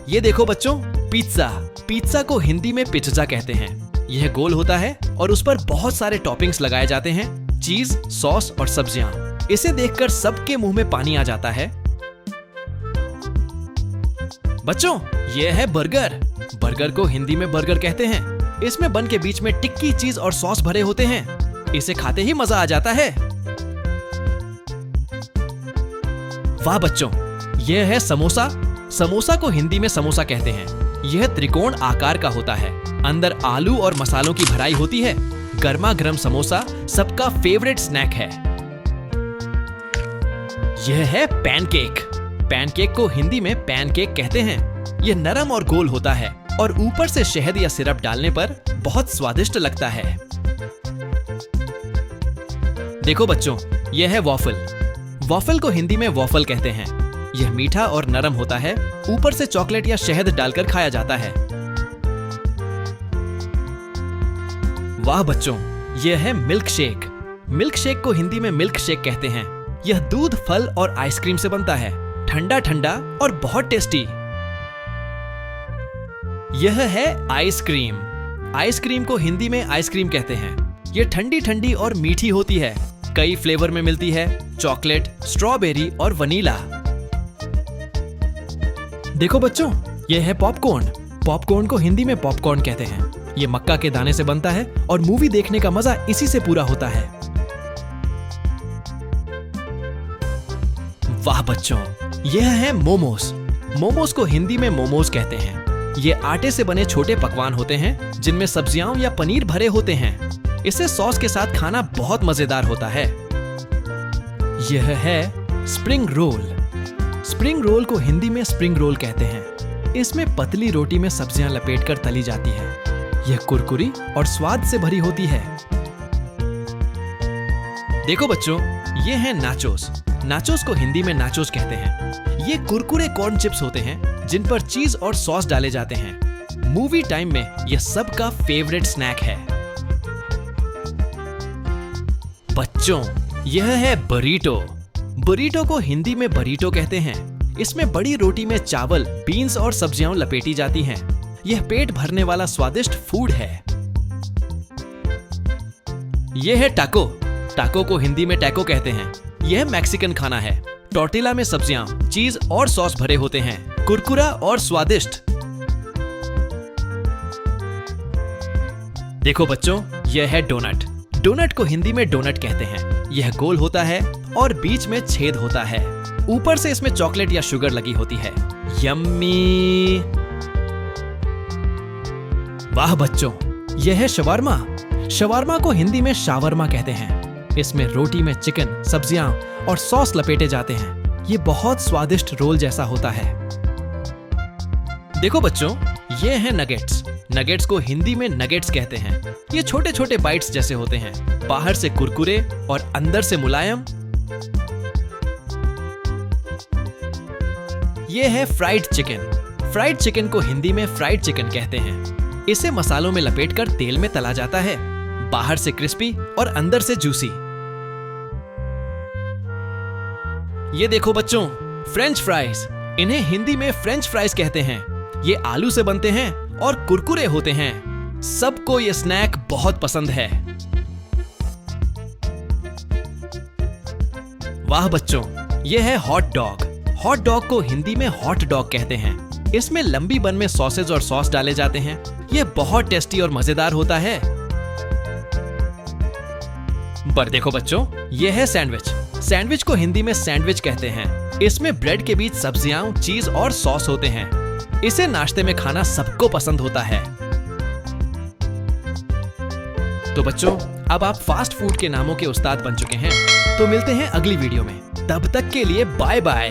ये देखो बच्चों, पिज्जा। पिज्जा को हिंदी में पिज्जा कहते हैं। यह गोल होता है और उस पर बहुत सारे टॉपिंग्स लगाए जाते हैं, चीज, सॉस और सब्जियां। इसे देखकर सबके मुंह में पानी आ जाता है। बच्चों, यह है बर्गर। बर्गर को हिंदी में बर्गर कहते हैं। इसमें बन के बीच में टिक्की, चीज और सॉस भरे होते हैं। इसे खाते ही मजा आ जाता है। वाह बच्चों, यह है समोसा। समोसा को हिंदी में समोसा कहते हैं। यह त्रिकोण आकार का होता है। अंदर आलू और मसालों की भराई होती है। गर्मा गर्म समोसा सबका फेवरेट स्नैक है। यह है पैनकेक। पैनकेक को हिंदी में पैनकेक कहते हैं। यह नरम और गोल होता है और ऊपर से शहद या सिरप डालने पर बहुत स्वादिष्ट लगता है। देखो बच्चों, यह है वॉफल। वॉफल को हिंदी में वॉफल कहते हैं। यह मीठा और नरम होता है। ऊपर से चॉकलेट या शहद डालकर खाया जाता है। वाह बच्चों, यह है मिल्क शेक। मिल्क शेक को हिंदी में मिल्क शेक कहते हैं। यह दूध, फल और आइसक्रीम से बनता है। ठंडा ठंडा और बहुत टेस्टी। यह है आइसक्रीम। आइसक्रीम को हिंदी में आइसक्रीम कहते हैं। यह ठंडी ठंडी और मीठी होती है। कई फ्लेवर में मिलती है, चॉकलेट, स्ट्रॉबेरी और वनीला। देखो बच्चों, यह है पॉपकॉर्न। पॉपकॉर्न को हिंदी में पॉपकॉर्न कहते हैं। यह मक्का के दाने से बनता है और मूवी देखने का मजा इसी से पूरा होता है। वाह बच्चों, यह है मोमोज। मोमोज को हिंदी में मोमोज कहते हैं। ये आटे से बने छोटे पकवान होते हैं जिनमें सब्जियां या पनीर भरे होते हैं। इसे सॉस के साथ खाना बहुत मजेदार होता है। यह है स्प्रिंग रोल। स्प्रिंग रोल को हिंदी में स्प्रिंग रोल कहते हैं। इसमें पतली रोटी में सब्जियां लपेटकर तली जाती है। यह कुरकुरी और स्वाद से भरी होती है। देखो बच्चों, यह है नाचोस। नाचोस को हिंदी में नाचोस कहते हैं। ये कुरकुरे कॉर्न चिप्स होते हैं जिन पर चीज और सॉस डाले जाते हैं। मूवी टाइम में यह सबका फेवरेट स्नैक है। बच्चों, यह है बरीटो। बरीटो को हिंदी में बरीटो कहते हैं। इसमें बड़ी रोटी में चावल, बीन्स और सब्जियां लपेटी जाती हैं। यह पेट भरने वाला स्वादिष्ट फूड है। यह है टाको। टाको को हिंदी में टैको कहते हैं। यह मैक्सिकन खाना है। टॉर्टिला में सब्जियां, चीज और सॉस भरे होते हैं। कुरकुरा और स्वादिष्ट। देखो बच्चों, यह है डोनट। डोनट को हिंदी में डोनट कहते हैं। यह गोल होता है और बीच में छेद होता है। ऊपर से इसमें चॉकलेट या शुगर लगी होती है। यम्मी। वाह बच्चों, यह है शवारमा। शवारमा को हिंदी में शावरमा कहते हैं। इसमें रोटी में चिकन, सब्जियां और सॉस लपेटे जाते हैं। यह बहुत स्वादिष्ट रोल जैसा होता है। देखो बच्चों, यह है नगेट्स। नगेट्स को हिंदी में नगेट्स कहते हैं। ये छोटे छोटे बाइट्स जैसे होते हैं, बाहर से कुरकुरे और अंदर से मुलायम। यह है फ्राइड चिकन। फ्राइड चिकन को हिंदी में फ्राइड चिकन कहते हैं। इसे मसालों में लपेटकर तेल में तला जाता है। बाहर से क्रिस्पी और अंदर से जूसी। ये देखो बच्चों, फ्रेंच फ्राइज। इन्हें हिंदी में फ्रेंच फ्राइज कहते हैं। ये आलू से बनते हैं और कुरकुरे होते हैं। सबको ये स्नैक बहुत पसंद है। वाह बच्चों, यह है हॉट डॉग। हॉट डॉग को हिंदी में हॉट डॉग कहते हैं। इसमें लंबी बन में सॉसेज और सॉस डाले जाते हैं। यह बहुत टेस्टी और मजेदार होता है। पर देखो बच्चों, यह है सैंडविच। सैंडविच को हिंदी में सैंडविच कहते हैं। इसमें ब्रेड के बीच सब्जियां, चीज और सॉस होते हैं। इसे नाश्ते में खाना सबको पसंद होता है। तो बच्चों, अब आप फास्ट फूड के नामों के उस्ताद बन चुके हैं। तो मिलते हैं अगली वीडियो में। तब तक के लिए बाय बाय।